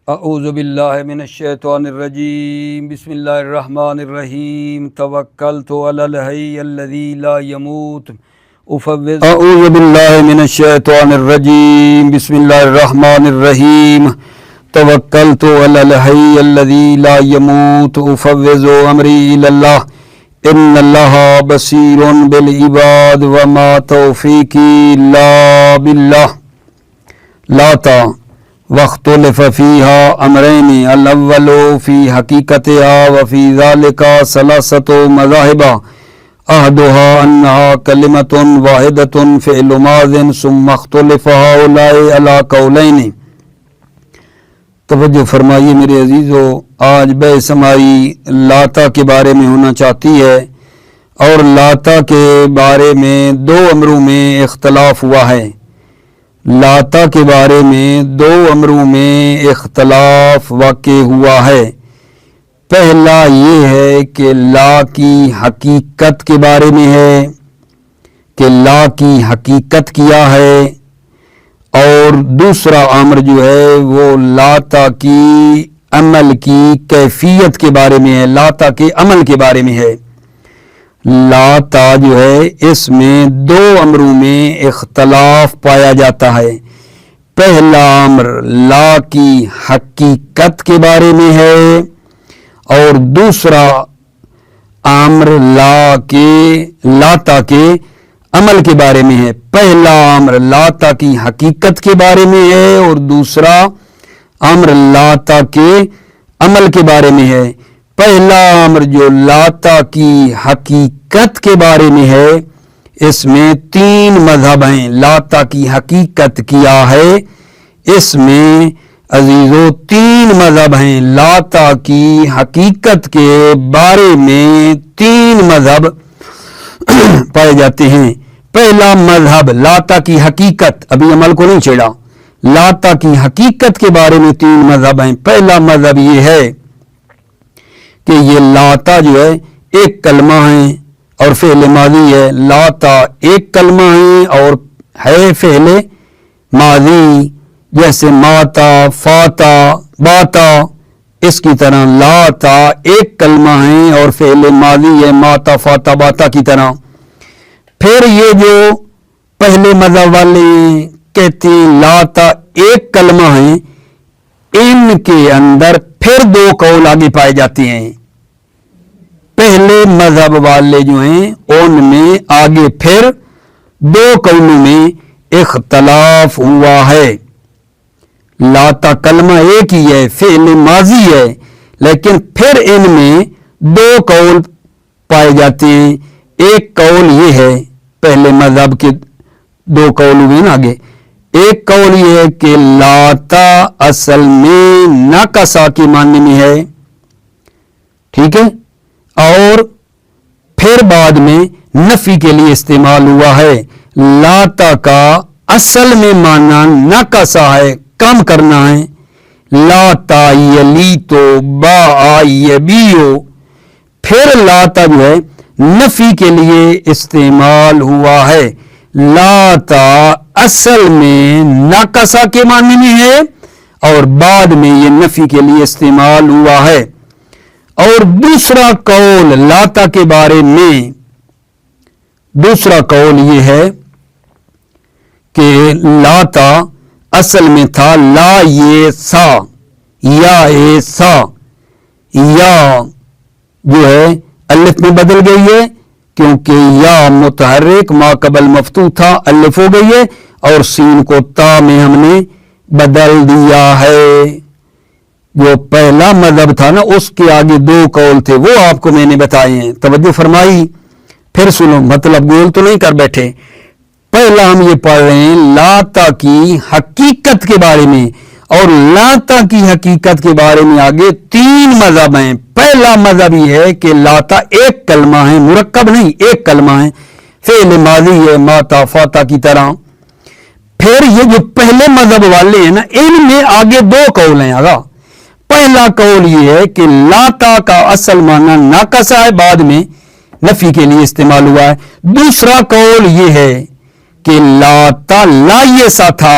اعوذ باللہ من الشیطان الرجیم بسم اللہ الرحمن الرحیم توکلت علی الحی الذی لا يموت اعوذ باللہ من الشیطان الرجیم بسم اللہ الرحمن الرحیم توکلت علی الحی الذی لا يموت افوض امری الی اللہ ان اللہ بصیر بالعباد وما توفیقی الا باللہ لاتا واختلف فيها امرين الاول في حقيقتها وفي ذلك ثلاثه مذاهب احدها انها كلمه واحده فعل ماض ثم اختلف هؤلاء على قولين۔ توجہ فرمائیے میرے عزیزو، آج بحث ہماری لاتا کے بارے میں ہونا چاہتی ہے، اور لاتا کے بارے میں دو امروں میں اختلاف ہوا ہے۔ لاتا کے بارے میں دو امروں میں اختلاف واقع ہوا ہے۔ پہلا یہ ہے کہ لا کی حقیقت کے بارے میں ہے کہ لا کی حقیقت کیا ہے، اور دوسرا امر جو ہے وہ لاتا کی عمل کی کیفیت کے بارے میں ہے، لاتا کے عمل کے بارے میں ہے۔ لاتا جو ہے اس میں دو امروں میں اختلاف پایا جاتا ہے۔ پہلا امر لا کی حقیقت کے بارے میں ہے، اور دوسرا امر لاتا کے عمل کے بارے میں ہے۔ پہلا امر لاتا کی حقیقت کے بارے میں ہے، اور دوسرا امر لاتا کے عمل کے بارے میں ہے۔ پہلا امر جو لاتا کی حقیقت کے بارے میں ہے، اس میں تین مذہب ہیں۔ لاتا کی حقیقت کیا ہے، اس میں عزیزو تین مذہب ہیں۔ لاتا کی حقیقت کے بارے میں تین مذہب پائے جاتے ہیں۔ پہلا مذہب لاتا کی حقیقت، ابھی عمل کو نہیں چھیڑا، لاتا کی حقیقت کے بارے میں تین مذہب ہیں۔ پہلا مذہب یہ ہے کہ یہ لاتا جو ہے ایک کلمہ ہے اور فعل ماضی ہے۔ لاتا ایک کلمہ ہے اور ہے فعل ماضی، جیسے ماتا، فاتا، باتا، اس کی طرح لاتا ایک کلمہ ہے اور فعل ماضی ہے، ماتا، فاتا، باتا کی طرح۔ پھر یہ جو پہلے مذہب والے کہتے ہیں لاتا ایک کلمہ ہے، ان کے اندر پھر دو قول آگے پائے جاتے ہیں۔ پہلے مذہب والے جو ہیں ان میں آگے پھر دو قولوں میں اختلاف ہوا ہے۔ لاتا کلمہ ایک ہی ہے، فعل ماضی ہے، لیکن پھر ان میں دو قول پائے جاتے ہیں۔ ایک قول یہ ہے، پہلے مذہب کے دو قول ہوئے نا آگے، ایک قول یہ ہے کہ لاتا اصل میں ناقصہ کے معنی میں ہے، ٹھیک ہے، اور پھر بعد میں نفی کے لیے استعمال ہوا ہے۔ لاتا کا اصل میں معنی ناقصہ ہے، کم کرنا ہے۔ لاتا یلیتو با یبیو، پھر لاتا جو ہے نفی کے لیے استعمال ہوا ہے۔ لاتا اصل میں ناقصہ کے معنی میں ہے، اور بعد میں یہ نفی کے لیے استعمال ہوا ہے۔ اور دوسرا قول لاتا کے بارے میں، دوسرا قول یہ ہے کہ لاتا اصل میں تھا لا یہ سا، یا اے سا، یا جو ہے الف میں بدل گئی ہے، کیونکہ یا متحرک ما قبل مفتوح تھا، الف ہو گئی ہے، اور سین کو تا میں ہم نے بدل دیا ہے۔ جو پہلا مذہب تھا نا، اس کے آگے دو قول تھے، وہ آپ کو میں نے بتائے ہیں، توجہ فرمائی۔ پھر سنو، مطلب گول تو نہیں کر بیٹھے۔ پہلا ہم یہ پڑھ رہے ہیں لاتا کی حقیقت کے بارے میں، اور لاتا کی حقیقت کے بارے میں آگے تین مذہب ہیں۔ پہلا مذہب یہ ہے کہ لاتا ایک کلمہ ہے، مرکب نہیں، ایک کلمہ ہے، فعل ماضی ہے، ماتا، فاتا کی طرح۔ پھر یہ جو پہلے مذہب والے ہیں نا، ان میں آگے دو قول ہیں۔ آگا پہلا قول یہ ہے کہ لاتا کا اصل معنی ناقصہ ہے، بعد میں نفی کے لیے استعمال ہوا ہے۔ دوسرا قول یہ ہے کہ لاتا لا یہ سا تھا،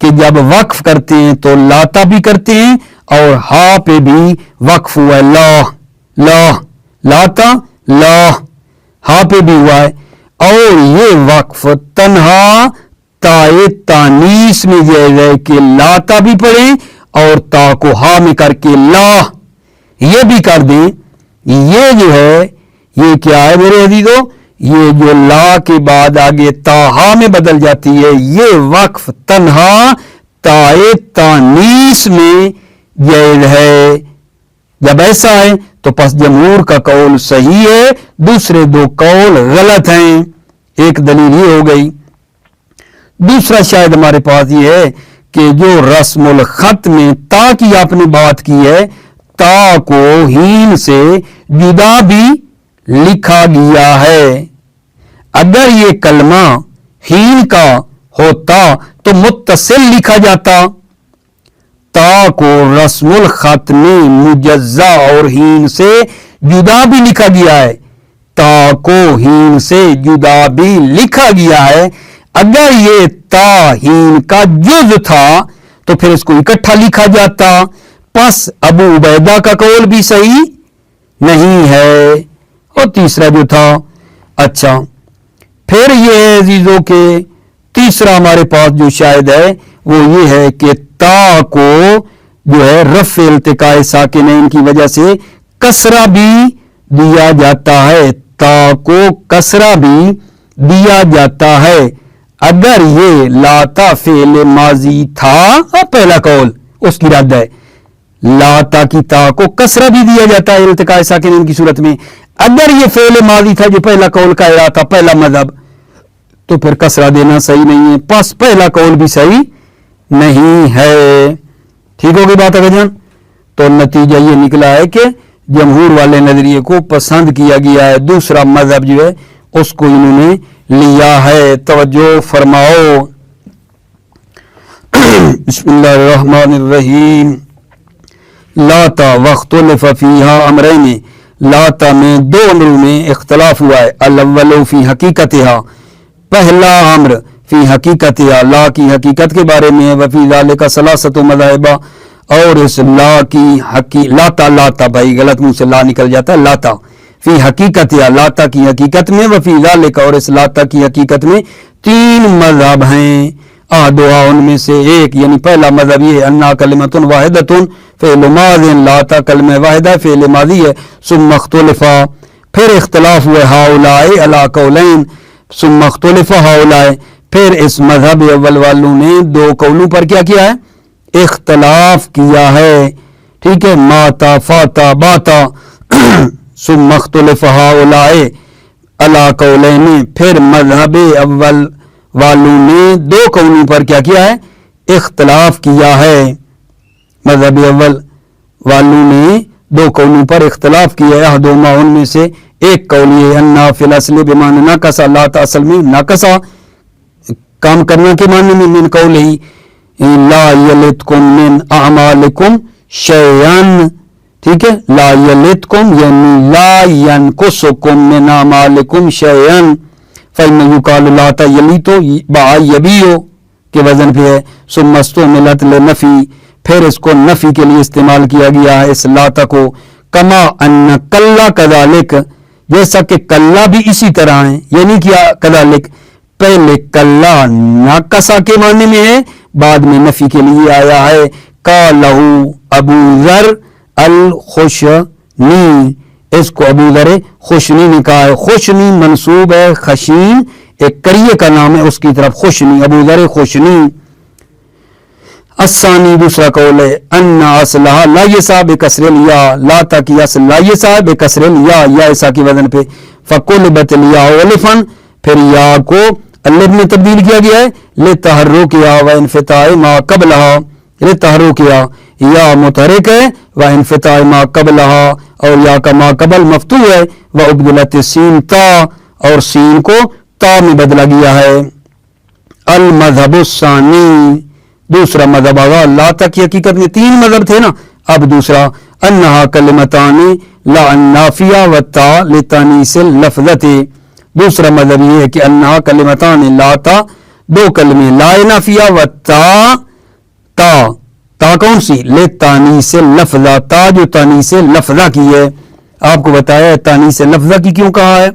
کہ جب وقف کرتے ہیں تو لاتا بھی کرتے ہیں اور ہا پہ بھی وقف ہوا ہے، لا لا لاتا لا، ہا پہ بھی ہوا ہے، اور یہ وقف تنہا تائے تانیس میں جائز ہے کہ لاتا بھی پڑھیں اور تا کو ہا میں کر کے لا یہ بھی کر دیں۔ یہ جو ہے یہ کیا ہے میرے عزیزو، یہ جو لا کے بعد آگے تا ہا میں بدل جاتی ہے، یہ وقف تنہا تائے تانیس میں جائز ہے۔ جب ایسا ہے تو پس جمہور کا قول صحیح ہے، دوسرے دو قول غلط ہیں۔ ایک دلیل یہ ہو گئی۔ دوسرا شاید ہمارے پاس یہ ہے کہ جو رسم الخط میں تا کی آپ نے بات کی ہے، تا کو ہین سے جدا بھی لکھا گیا ہے۔ اگر یہ کلمہ ہین کا ہوتا تو متصل لکھا جاتا، تا کو رسم الخط میں مجزا اور ہین سے جدا بھی لکھا گیا ہے، تا کو ہین سے جدا بھی لکھا گیا ہے۔ اگر یہ تا ہین کا جز تھا تو پھر اس کو اکٹھا لکھا جاتا، پس ابو عبیدہ کا قول بھی صحیح نہیں ہے۔ اور تیسرا جو تھا، اچھا پھر یہ ہے عزیزوں کہ تیسرا ہمارے پاس جو شاید ہے وہ یہ ہے کہ تا کو جو ہے رفع التقاء ساکنین کی وجہ سے کسرہ بھی دیا جاتا ہے، تا کو کسرہ بھی دیا جاتا ہے۔ اگر یہ لاتا فعل ماضی تھا، اور پہلا قول اس کی رد ہے، لاتا کی تا کو کسرہ بھی دیا جاتا ہے التقاء ساکنین کی صورت میں۔ اگر یہ فعل ماضی تھا جو پہلا قول کا ارادہ تھا، پہلا مذہب، تو پھر کسرہ دینا صحیح نہیں ہے، پس پہلا قول بھی صحیح نہیں ہے۔ ٹھیک ہوگی بات اگر جان؟ تو نتیجہ یہ نکلا ہے کہ جمہور والے نظریے کو پسند کیا گیا ہے، دوسرا مذہب جو ہے اس کو انہوں نے لیا ہے۔ توجہ فرماؤ۔ بسم اللہ الرحمن الرحیم۔ لاتا واختلف فیہا امرین، لاتا میں دو امروں میں اختلاف ہوا ہے۔ الاول فی حقیقتہا، پہلا امر فی حقیقتہا، لا کی حقیقت کے بارے میں ہے، وفی ذالک ثلاثۃ مذاہبہ، اور اس لا کی لاتا بھائی غلط منہ سے لا نکل جاتا ہے، لاتا فی حقیقت یا لاتا کی حقیقت میں، وفی ذالک اور اس لاتا کی حقیقت میں تین مذہب ہیں۔ احدھا ان میں سے ایک، یعنی پہلا مذہب یہ ہے انہا کلمۃ واحدۃ فعل ماض، لاتا کلمہ واحدہ فعل ماضی ہے، ثم اختلفا، پھر اختلاف ہوئے ہؤلاء علی قولین، ثم اختلف ہؤلاء، پھر اس مذہب اول والوں نے دو قولوں پر کیا کیا ہے؟ اختلاف کیا ہے۔ ٹھیک ہے، ماتا فاتا باتا، ثم اختلف ہؤلاء علی قولین، پھر مذہب اول والوں نے دو قولوں پر کیا کیا ہے؟ اختلاف کیا ہے۔ مذہب اول والوں نے دو قولوں پر اختلاف کیا ہے۔ احدہما ان میں سے ایک قول یہ انہا فی الاصل بمعنی ناقصا، لاتا اصل میں ناقصا کام کرنا کے معنی میں، من قول ہی لا یلتکم من اعمالکم شیئن، ٹھیک ہے، لا یلتکم یعنی لا ینقصکم من اعمالکم شیئن، فإن یقال لاتا یلیتو با یبیو کے وزن پہ ہے، ثم استعملت لنفی، پھر اس کو نفی کے لیے استعمال کیا گیا ہے اس لاتا کو، کما ان کلا کذالک، جیسا کہ کلا بھی اسی طرح ہے، یعنی کیا کذالک، پہلے کلا ناقصا کے معنی میں ہے، بعد میں نفی کے لیے آیا ہے۔ قالہ ابو ذر الخشنی، اس کو ابو ذر خشنی نے کہا ہے، خشنی منصوب ہے، خشین ایک قریے کا نام ہے، اس کی طرف خشنی، ابو ذر خشنی۔ الثانی دوسرا قول ہے ان اصلها لایسا بکسر الیا، لاتا کی اصل لایسا بکسر الیا، یا ایسا کی وزن پہ، فقلبت الیا الفا، پھر یا کو الف میں تبدیل کیا گیا ہے، لتحرکها وانفتاح ما قبلها، لتحرکها یا متحرک ہے، وانفتاح ما قبلها اور یا کا ما قبل مفتوح ہے، وابدلت السین تا اور سین کو تا میں بدلا گیا ہے۔ المذہب الثانی دوسرا مذہب آگا، لاتا کی حقیقت میں تین مذہب تھے نا، اب دوسرا انہا کلمتان لا النافیہ و تا لتانیس اللفظت، دوسرا مذہب یہ ہے کہ انہا کلمتان لاتا دو کلمے لا نافیہ و تا تا کون سی؟ لے تانیس لفظہ، تا جو تانیس لفظہ کی ہے. آپ کو بتایا تانیس لفظہ کی کیوں کہا ہے،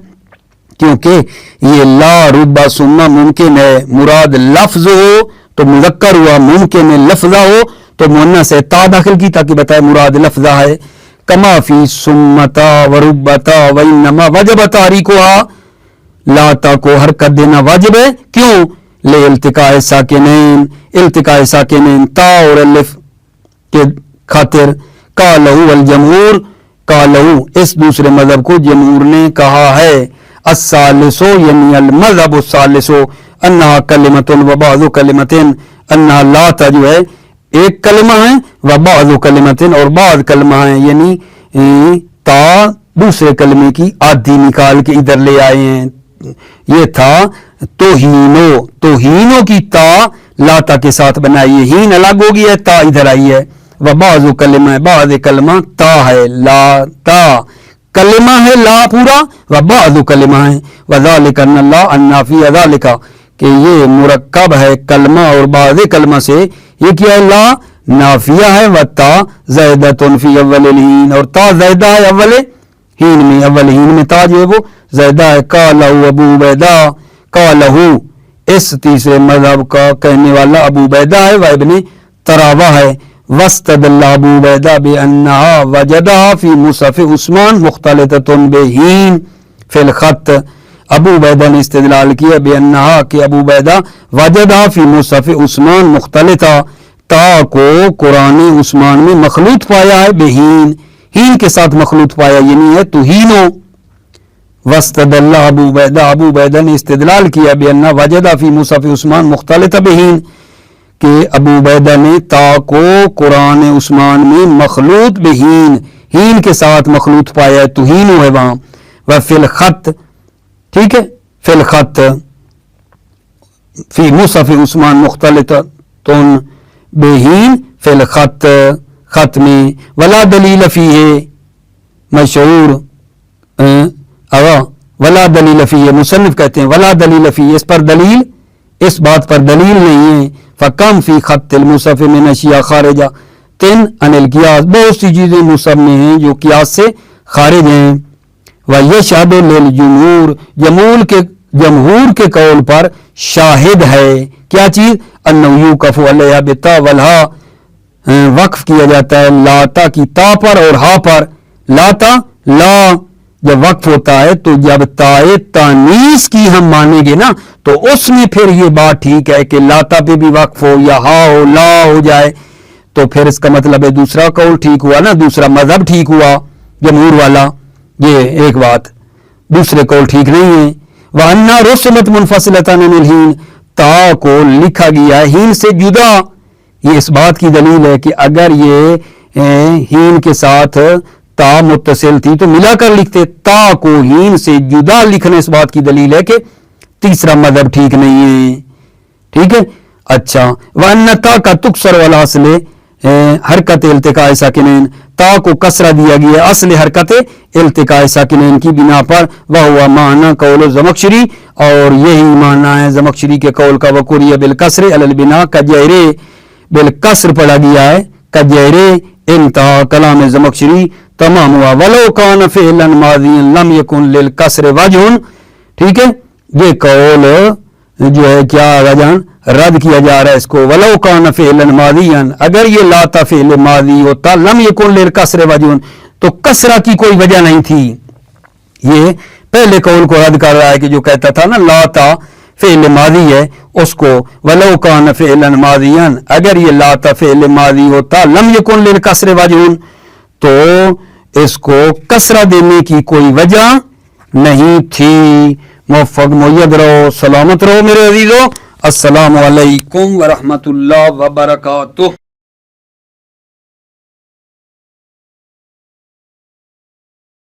کیونکہ یہ لا ربا ثم ممکن ہے، مراد لفظ ہو تو مذکر ہوا، ممکن ہے لفظہ ہو تو مؤنث ہے، تا داخل کی تاکہ بتائے مراد لفظہ ہے. کما فی ثمتا و ربتا و انما وجب تحریکھا، لا تا کو حرکت دینا واجب ہے، کیوں؟ لے التقاء ساکنین، التقاء ساکنین تا اور الف کے خاطر. قالہ الجمہور، قالہ اس دوسرے مذہب کو جمہور نے کہا ہے. الثالثو یعنی المذہب الثالثو انہا کلمۃ و بعض کلمۃ، انہا لا تا جو ہے ایک کلمہ ہے، و بعض کلمۃ اور بعض کلمہ ہیں، یعنی تا دوسرے کلمے کی آدھی نکال کے ادھر لے آئے ہیں. یہ تھا توہینو، توہینو کی تا لا تا کے ساتھ بنائی ہے، ہین الگ ہو گئی ہے، تا ادھر آئی ہے. و بعض کلمہ، بعض کلمہ تا ہے، لا تا کلمہ ہے لا پورا، و بعض کلمہ ہے. وذالک ان اللہ النافی ذالک، کہ یہ مرکب ہے کلمہ اور بعض کلمہ سے. یہ کیا ہے؟ لا نافیہ ہے، و تا زائدۃ فی اول الہین، اور تا زائدہ ہے اول ہین میں، اول ہین میں تا جو ہے وہ زائدہ ہے. قالہ ابو عبیدہ، قالہ اس تیسرے مذہب کا کہنے والا ابو عبیدہ ہے، و ابن تراوہ ہے. واستدل ابو عبیدہ بانہا وجدہا فی مصحف عثمان مختلطۃ بہین فی الخط. ابو عبیدہ نے استدلال کیا بانہا کہ ابو عبیدہ وجدہا فی مصحف عثمان مختلطہ، تا کو قرآن عثمان میں مخلوط پایا ہے، بہین ہین کے ساتھ مخلوط پایا، یعنی ہے توہینو. واستدل ابو عبیدہ، ابو عبیدہ نے استدلال کیا بانہا وجدہا فی مصحف عثمان مختلطہ بہین، کہ ابو عبیدہ نے تا کو قرآن عثمان میں مخلوط بہین، ہین کے ساتھ مخلوط پایا ہے، توہینو ہے وہاں. و فی الخط، ٹھیک ہے، فی الخط فی مصحف عثمان مختلطۃ بہین فی الخط، خط میں. ولا دلیل فیہ، مشہور ولا دلیل فیہ، مصنف کہتے ہیں ولا دلیل فیہ، اس پر دلیل، اس بات پر دلیل نہیں ہے. فکم فی خط المصحف من اشیاء خارجہ عن القیاس، بہت سی چیزیں مصحف میں ہیں جو قیاس سے خارج ہیں. ویشہد للجمہور، جمہور کے قول پر شاہد ہے کیا چیز؟ انہ یوقف علیہ بتا والہا، وقف کیا جاتا ہے لاتا کی تا پر اور ہا پر. لاتا لا جب وقف ہوتا ہے تو جب تائے تانیس کی ہم مانیں گے نا تو اس میں پھر یہ بات ٹھیک ہے کہ لاتا پہ بھی وقف ہو یا ہا ہو، لا ہو جائے، تو پھر اس کا مطلب ہے دوسرا قول ٹھیک ہوا نا، دوسرا مذہب ٹھیک ہوا جمہور والا. یہ ایک بات، دوسرے قول ٹھیک نہیں ہے. وَأَنَّا رُسِمَتْ مُنْفَصِلَةً عَنِ الْحِينِ، تا کو لکھا گیا ہے ہین سے جدا. یہ اس بات کی دلیل ہے کہ اگر یہ ہین کے ساتھ تا متصل تھی تو ملا کر لکھتے، تا کو ہین سے جدا لکھنے اس بات کی دلیل ہے کہ تیسرا مذہب ٹھیک نہیں ہے. ٹھیک ہے، اچھا. وَأَنَّ تا کا تُكْسَرُ عَلَى اصل حرکت التقاء ساکنین، تا کو کسرہ دیا گیا اصل حرکت التقاء ساکنین کی بنا پر. وَهُوَ معنی قول زمخشری، اور یہی معنی ہے زمخشری کے قول کا. وَقُرِئَ بِالْكَسْرِ عَلَى الْبِنَاءِ كَجَيْرِ، بالکسر پڑھا گیا ہے کجیرے. انتہا کلام زمخشری تمام ہوا. وَلَوْ كَانَ فِعْلًا مَاضِيًا لَمْ يَكُنْ لِلْكَسْرِ وَجْهٌ، ٹھیک ہے، یہ قول جو ہے کیا وجہن رد کیا جا رہا ہے اس کو. وَلَوْ كَانَ فِعْلًا مَاضِيًا، اگر یہ لاتا فعل ماضی ہوتا، لم يكن للکسر وجہ، تو کسرہ کی کوئی وجہ نہیں تھی. یہ پہلے قول کو رد کر رہا ہے کہ جو کہتا تھا نا لاتا فعل ماضی ہے اس کو. وَلَوْ كَانَ فِعْلًا مَاضِيًا، اگر یہ لاتا فعل ماضی ہوتا، لم يكن للکسر وجہ، تو اس کو کسرہ دینے کی کوئی وجہ نہیں تھی. موفق مؤید رہو، سلامت رہو میرے عزیزو. السلام علیکم ورحمۃ اللہ وبرکاتہ.